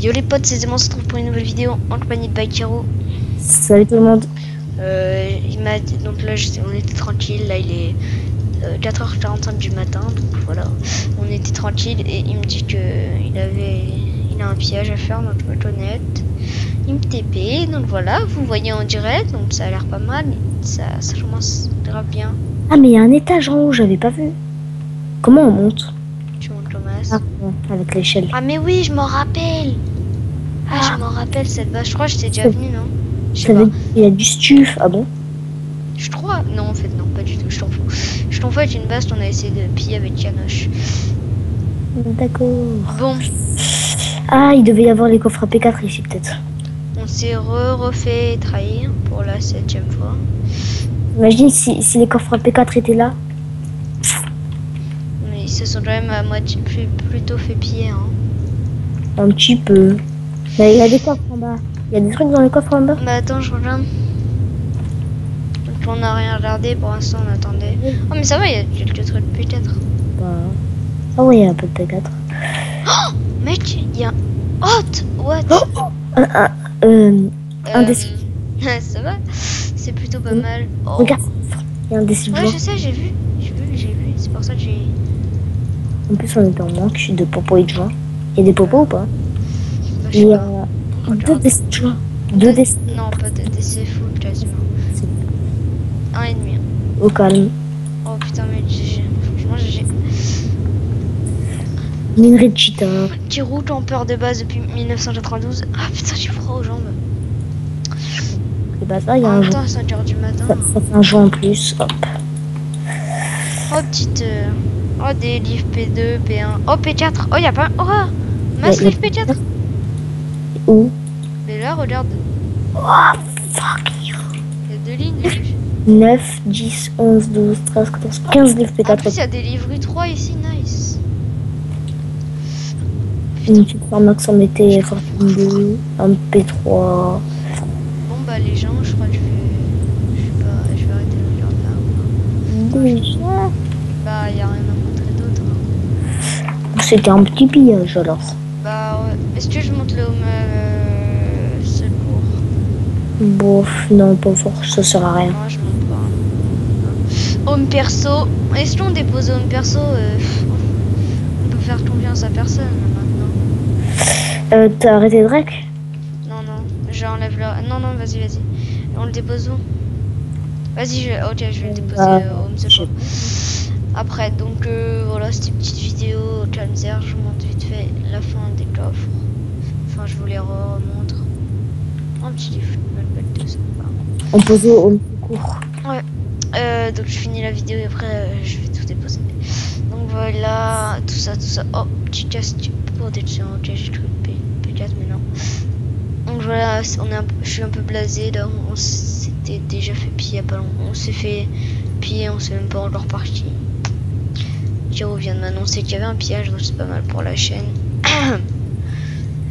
Yo les potes, c'est Zéman, on se retrouve pour une nouvelle vidéo en compagnie de Baikiro. Salut tout le monde. Il m'a dit, donc là on était tranquille, là il est 4h45 du matin, donc voilà, on était tranquille et il me dit que il a un piège à faire, donc je me connecte. Il me TP, donc voilà, vous voyez en direct, donc ça a l'air pas mal, ça commence grave bien. Ah mais il y a un étage en haut, j'avais pas vu. Comment on monte? Tu montes Thomas. Ah bon, avec l'échelle. Ah mais oui, je m'en rappelle. Je m'en rappelle cette base, je crois que j'étais déjà venu, non? Je sais pas. Il y a du stuf, ah bon? Je crois. Non, en fait, non, pas du tout, je t'en fous. Je t'en fous avec une base qu'on a essayé de piller avec Yanoche. D'accord. Bon, Ah, il devait y avoir les coffres à P4 ici peut-être. on s'est refait trahir pour la 7e fois. Imagine si les coffres à P4 étaient là. Mais ils se sont quand même à moitié plutôt fait piller. Hein. Un petit peu. Mais il y a des coffres en bas. Il y a des trucs dans les coffres en bas. Bah attends, je regarde. Donc on n'a rien regardé pour l'instant, on attendait. Oh mais ça va, il y a quelques trucs peut-être. Bah... Ah ouais, il y a un peu de P4. Oh mec, il y a un hot. What? Un décible. Ça va, c'est plutôt pas mal. Oh. Regarde, il y a un décible. Ouais, je sais, j'ai vu. C'est pour ça que j'ai... En plus, on était en manque de popos et de joints. Il y a des popos ou pas? Bah, je Il sais y a pas. deux décibles joints. Deux décibles. Non, pas de DC full quasiment. Un et demi. Au calme. Oh putain, mais franchement, j'ai... Minerai de cheetah. Qui route en peur de base depuis 1992. Ah putain, j'ai froid aux jambes. C'est pas ça, il y a En un même joint. temps, 5h du matin. Ça fait un joint en plus. Hop. Oh, petite... Oh, des livres P2, P1. Oh, P4. Oh, y'a pas... Oh, masse livre P4. Où? Mais là, regarde. Oh, fuck you. Il y a 2 lignes de livres. 9, 10, 11, 12, 13, 14, 15 livres En P4. plus, il y a des livres U3 ici, nice. Une petite Formax en était Fortune 2, un P3. Bon, bah, les gens, je crois que je vais arrêter de regarder là. Déjà. Bah, y a rien à montrer d'autre. Hein. C'était un petit pillage alors. Bah, ouais. Est-ce que je monte le home secours? Bof, non, pas fort, ça sert à rien. Non, je monte pas. Home perso. Est-ce qu'on dépose home perso on peut faire confiance à personne maintenant. T'as arrêté Drake? Non, j'enlève le... Non, vas-y. On le dépose où? Vas-y, ok, je vais le déposer au home secours. Après, donc voilà, c'était une petite vidéo au Challenger. Je vous montre vite fait la fin des coffres. Enfin, je vous les remontre. Un petit livre, de ça. On posait au home secours. Ouais. Donc je finis la vidéo et après je vais tout déposer. Donc voilà, tout ça. Oh, petit casque pour protection. Ok, j'ai cru P4 mais non. Donc voilà, je suis un peu blasé là. On s'était déjà fait piller pas longtemps. On s'est fait piller, on s'est même pas encore parti. Kiro vient de m'annoncer qu'il y avait un piège, donc c'est pas mal pour la chaîne.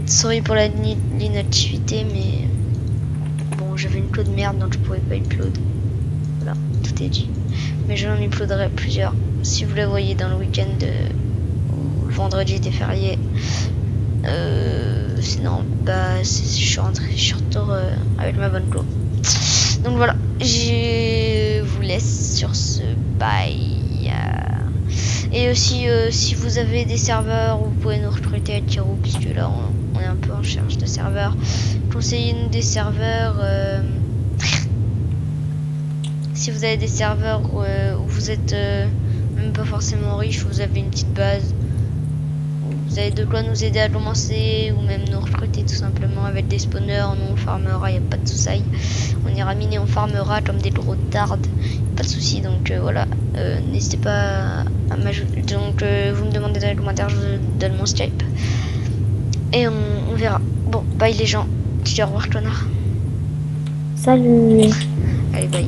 Sorry pour l'inactivité, mais bon, j'avais une cloud merde donc je pouvais pas upload. Voilà, tout est dit. Mais je l'en uploaderai plusieurs. Si vous la voyez dans le week-end ou le vendredi était férié. Sinon, bah, je suis rentré sur retour avec ma bonne cloud. Donc voilà, je vous laisse sur ce bye. Et aussi, si vous avez des serveurs, vous pouvez nous recruter à Kiro, puisque là, on est un peu en charge de serveurs. Conseillez-nous des serveurs. Si vous avez des serveurs où vous êtes même pas forcément riche, vous avez une petite base, vous avez de quoi nous aider à commencer, ou même nous recruter tout simplement avec des spawners, nous on farmera, il n'y a pas de souci. On ira miner, on farmera comme des gros tardes, pas de souci. Donc voilà, n'hésitez pas à m'ajouter. Donc vous me demandez dans les commentaires, je vous donne mon Skype. Et on verra. Bon, bye les gens. Dis au revoir connard. Salut. Allez, bye.